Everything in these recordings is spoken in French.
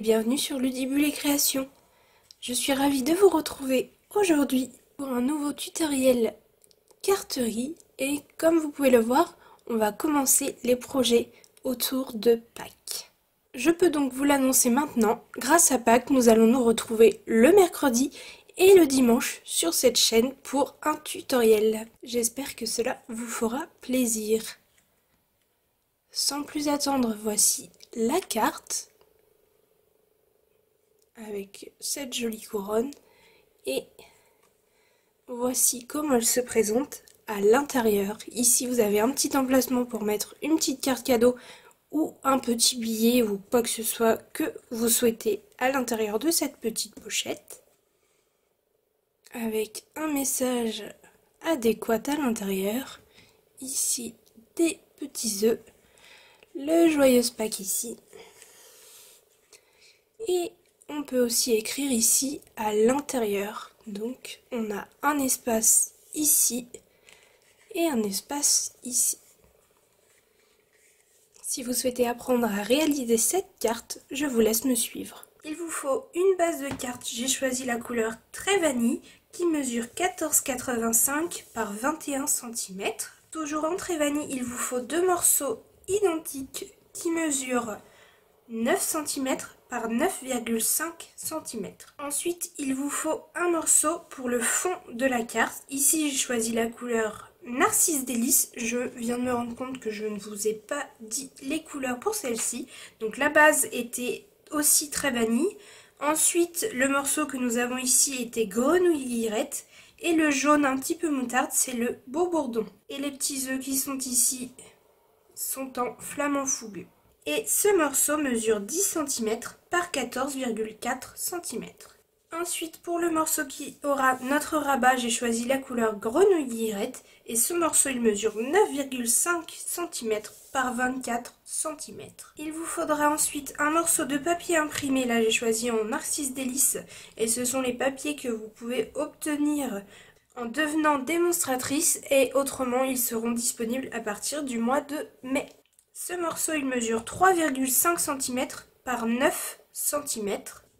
bienvenue sur Ludibule Création. Je suis ravie de vous retrouver aujourd'hui pour un nouveau tutoriel carterie et comme vous pouvez le voir, on va commencer les projets autour de Pâques. Je peux donc vous l'annoncer maintenant, grâce à Pâques, nous allons nous retrouver le mercredi et le dimanche sur cette chaîne pour un tutoriel. J'espère que cela vous fera plaisir. Sans plus attendre, voici la carte avec cette jolie couronne et voici comment elle se présente à l'intérieur. Ici vous avez un petit emplacement pour mettre une petite carte cadeau ou un petit billet ou quoi que ce soit que vous souhaitez à l'intérieur de cette petite pochette avec un message adéquat à l'intérieur. Ici des petits œufs, le joyeuse Pâques ici et on peut aussi écrire ici à l'intérieur. Donc on a un espace ici et un espace ici. Si vous souhaitez apprendre à réaliser cette carte, je vous laisse me suivre. Il vous faut une base de carte. J'ai choisi la couleur très vanille qui mesure 14,85 par 21 cm. Toujours en très vanille, il vous faut deux morceaux identiques qui mesurent 9 cm par 9,5 cm. Ensuite, il vous faut un morceau pour le fond de la carte. Ici, j'ai choisi la couleur Narcisse Délice. Je viens de me rendre compte que je ne vous ai pas dit les couleurs pour celle-ci. Donc la base était aussi très vanille. Ensuite, le morceau que nous avons ici était Grenouille Guillerette. Et le jaune un petit peu moutarde, c'est le Beau Bourdon. Et les petits œufs qui sont ici sont en flamand fougueux. Et ce morceau mesure 10 cm par 14,4 cm. Ensuite, pour le morceau qui aura notre rabat, j'ai choisi la couleur Grenouille Guillerette. Et ce morceau, il mesure 9,5 cm par 24 cm. Il vous faudra ensuite un morceau de papier imprimé. Là, j'ai choisi en Narcisse Délice. Et ce sont les papiers que vous pouvez obtenir en devenant démonstratrice. Et autrement, ils seront disponibles à partir du mois de mai. Ce morceau, il mesure 3,5 cm par 9 cm.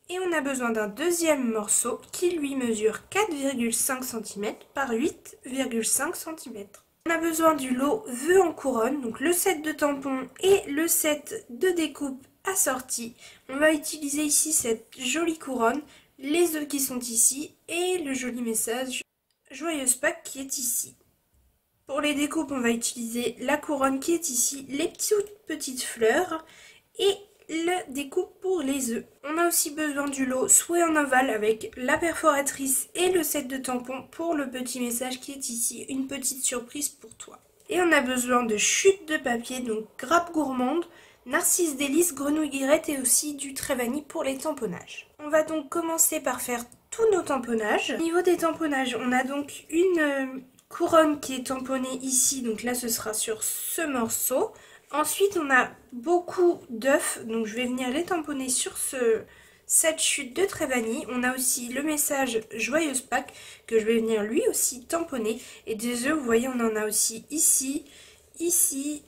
Et on a besoin d'un deuxième morceau qui lui mesure 4,5 cm par 8,5 cm. On a besoin du lot vœux en couronne, donc le set de tampons et le set de découpe assorti. On va utiliser ici cette jolie couronne, les œufs qui sont ici et le joli message Joyeuse Pâques qui est ici. Pour les découpes, on va utiliser la couronne qui est ici, les toutes petites fleurs et la découpe pour les œufs. On a aussi besoin du lot souhait en ovale avec la perforatrice et le set de tampons pour le petit message qui est ici, une petite surprise pour toi. Et on a besoin de chutes de papier, donc grappe gourmande, Narcisse Délice, Grenouille Guillerette et aussi du trait vanille pour les tamponnages. On va donc commencer par faire tous nos tamponnages. Au niveau des tamponnages, on a donc une couronne qui est tamponnée ici, donc là ce sera sur ce morceau. Ensuite on a beaucoup d'œufs, donc je vais venir les tamponner sur cette chute de trait vanille. On a aussi le message Joyeuse Pâques que je vais venir lui aussi tamponner. Et des œufs, vous voyez, on en a aussi ici, ici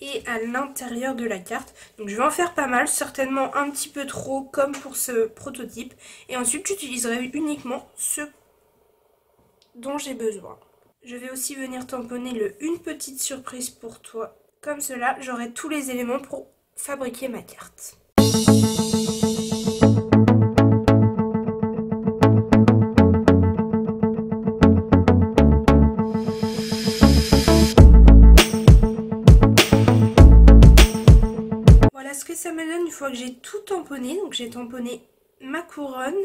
et à l'intérieur de la carte. Donc je vais en faire pas mal, certainement un petit peu trop comme pour ce prototype. Et ensuite j'utiliserai uniquement ceux dont j'ai besoin. Je vais aussi venir tamponner le une petite surprise pour toi. Comme cela, j'aurai tous les éléments pour fabriquer ma carte. Voilà ce que ça me donne une fois que j'ai tout tamponné. Donc j'ai tamponné ma couronne.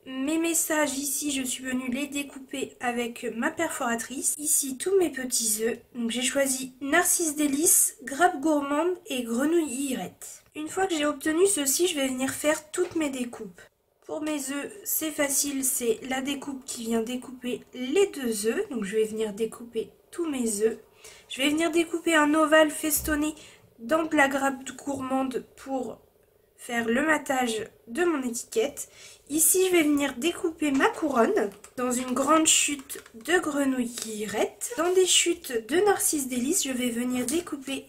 Mes messages ici, je suis venue les découper avec ma perforatrice. Ici, tous mes petits œufs. Donc j'ai choisi Narcisse Délice, grappe gourmande et Grenouille Guillerette. Une fois que j'ai obtenu ceci, je vais venir faire toutes mes découpes. Pour mes œufs, c'est facile, c'est la découpe qui vient découper les deux œufs. Donc je vais venir découper tous mes œufs. Je vais venir découper un ovale festonné dans de la grappe gourmande pour faire le matage de mon étiquette. Ici, je vais venir découper ma couronne dans une grande chute de Grenouille Guillerette. Dans des chutes de Narcisse Délice, je vais venir découper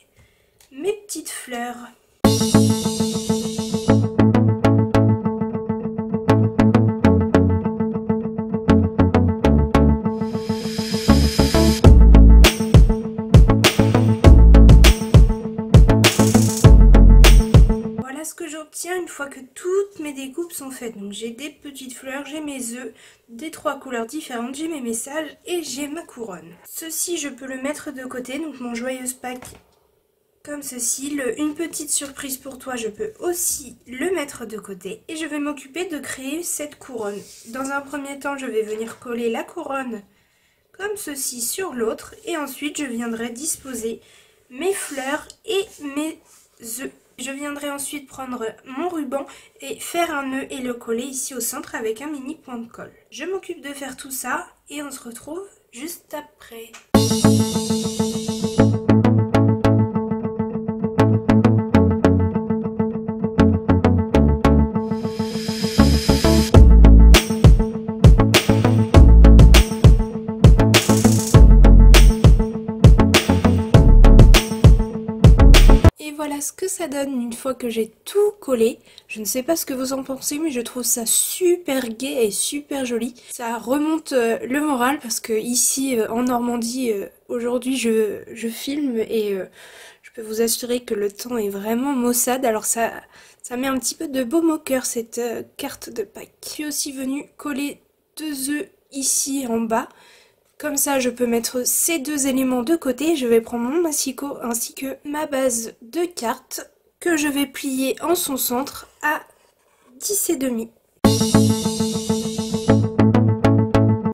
mes petites fleurs. sont faites. Donc j'ai des petites fleurs, j'ai mes œufs, des 3 couleurs différentes, j'ai mes messages et j'ai ma couronne. Ceci, je peux le mettre de côté, donc mon joyeuse pack comme ceci. Une petite surprise pour toi, je peux aussi le mettre de côté. Et je vais m'occuper de créer cette couronne. Dans un premier temps, je vais venir coller la couronne comme ceci sur l'autre. Et ensuite, je viendrai disposer mes fleurs et mes œufs. Je viendrai ensuite prendre mon ruban et faire un nœud et le coller ici au centre avec un mini point de colle. Je m'occupe de faire tout ça et on se retrouve juste après. Voilà ce que ça donne une fois que j'ai tout collé. Je ne sais pas ce que vous en pensez, mais je trouve ça super gai et super joli. Ça remonte le moral parce que ici en Normandie, aujourd'hui je filme et je peux vous assurer que le temps est vraiment maussade. Alors ça met un petit peu de baume au cœur cette carte de Pâques. Je suis aussi venue coller 2 œufs ici en bas. Comme ça, je peux mettre ces 2 éléments de côté. Je vais prendre mon massicot ainsi que ma base de cartes que je vais plier en son centre à 10,5.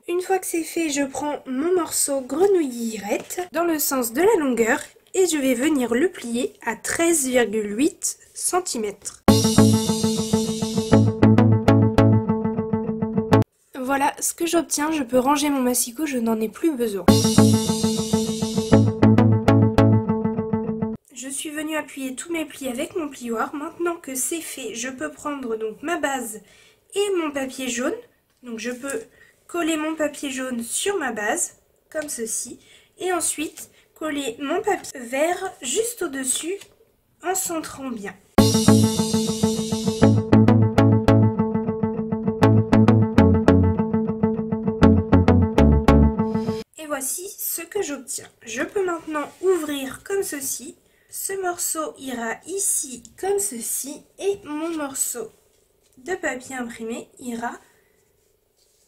Une fois que c'est fait, je prends mon morceau grenouillerette dans le sens de la longueur et je vais venir le plier à 13,8 cm. Voilà ce que j'obtiens, je peux ranger mon massicot, je n'en ai plus besoin. Je suis venue appuyer tous mes plis avec mon plioir. Maintenant que c'est fait, je peux prendre donc ma base et mon papier jaune. Donc je peux coller mon papier jaune sur ma base, comme ceci. Et ensuite coller mon papier vert juste au-dessus en centrant bien. Voici ce que j'obtiens. Je peux maintenant ouvrir comme ceci. Ce morceau ira ici comme ceci et mon morceau de papier imprimé ira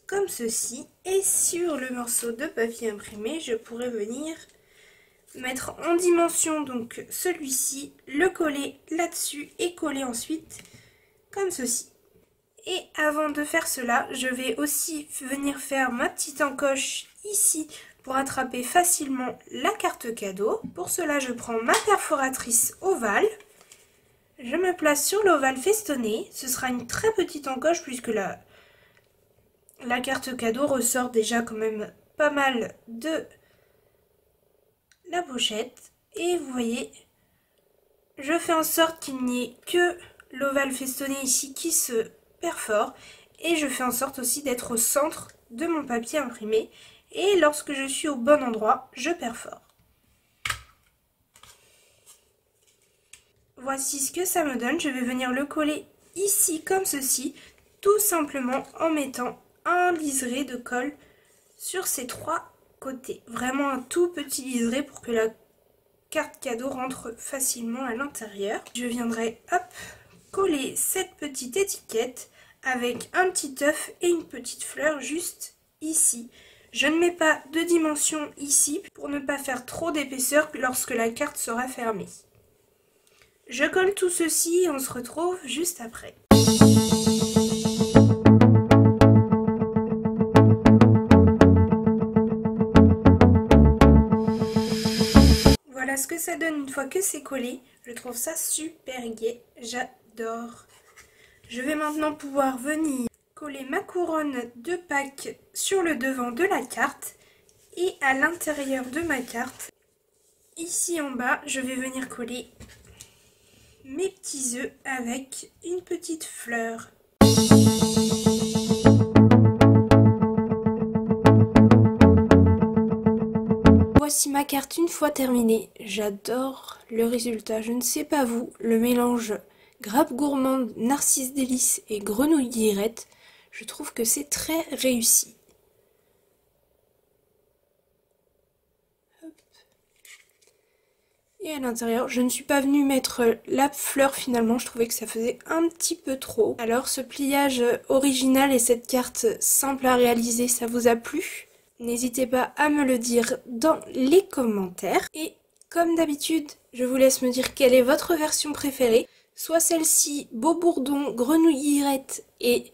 comme ceci. Et sur le morceau de papier imprimé, je pourrais venir mettre en dimension donc celui-ci, le coller là-dessus et coller ensuite comme ceci. Et avant de faire cela, je vais aussi venir faire ma petite encoche ici pour attraper facilement la carte cadeau. Pour cela, je prends ma perforatrice ovale. Je me place sur l'ovale festonné. Ce sera une très petite encoche puisque la carte cadeau ressort déjà quand même pas mal de la pochette. Et vous voyez, je fais en sorte qu'il n'y ait que l'ovale festonné ici qui se perfore. Et je fais en sorte aussi d'être au centre de mon papier imprimé. Et lorsque je suis au bon endroit, je perfore. Voici ce que ça me donne. Je vais venir le coller ici comme ceci, tout simplement en mettant un liseré de colle sur ces 3 côtés. Vraiment un tout petit liseré pour que la carte cadeau rentre facilement à l'intérieur. Je viendrai coller cette petite étiquette avec un petit œuf et une petite fleur juste ici. Je ne mets pas de dimension ici pour ne pas faire trop d'épaisseur lorsque la carte sera fermée. Je colle tout ceci et on se retrouve juste après. Voilà ce que ça donne une fois que c'est collé. Je trouve ça super gai, j'adore. Je vais maintenant pouvoir venir coller ma couronne de Pâques sur le devant de la carte et à l'intérieur de ma carte. Ici en bas, je vais venir coller mes petits œufs avec une petite fleur. Voici ma carte une fois terminée. J'adore le résultat. Je ne sais pas vous, le mélange grappe gourmande, narcisse délice et grenouillerette, je trouve que c'est très réussi. Et à l'intérieur, je ne suis pas venue mettre la fleur finalement, je trouvais que ça faisait un petit peu trop. Alors ce pliage original et cette carte simple à réaliser, ça vous a plu? N'hésitez pas à me le dire dans les commentaires. Et comme d'habitude, je vous laisse me dire quelle est votre version préférée. Soit celle-ci, Beau Bourdon, Grenouille Irette et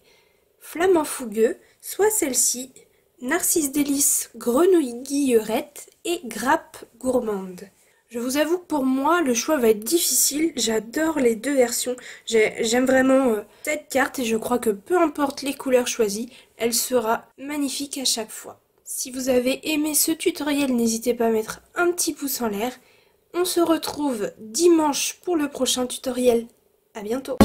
Flamant Fougueux, soit celle-ci, Narcisse Délice, Grenouille Guillerette et Grappe Gourmande. Je vous avoue que pour moi, le choix va être difficile. J'adore les deux versions. J'aime vraiment cette carte et je crois que peu importe les couleurs choisies, elle sera magnifique à chaque fois. Si vous avez aimé ce tutoriel, n'hésitez pas à mettre un petit pouce en l'air. On se retrouve dimanche pour le prochain tutoriel. À bientôt.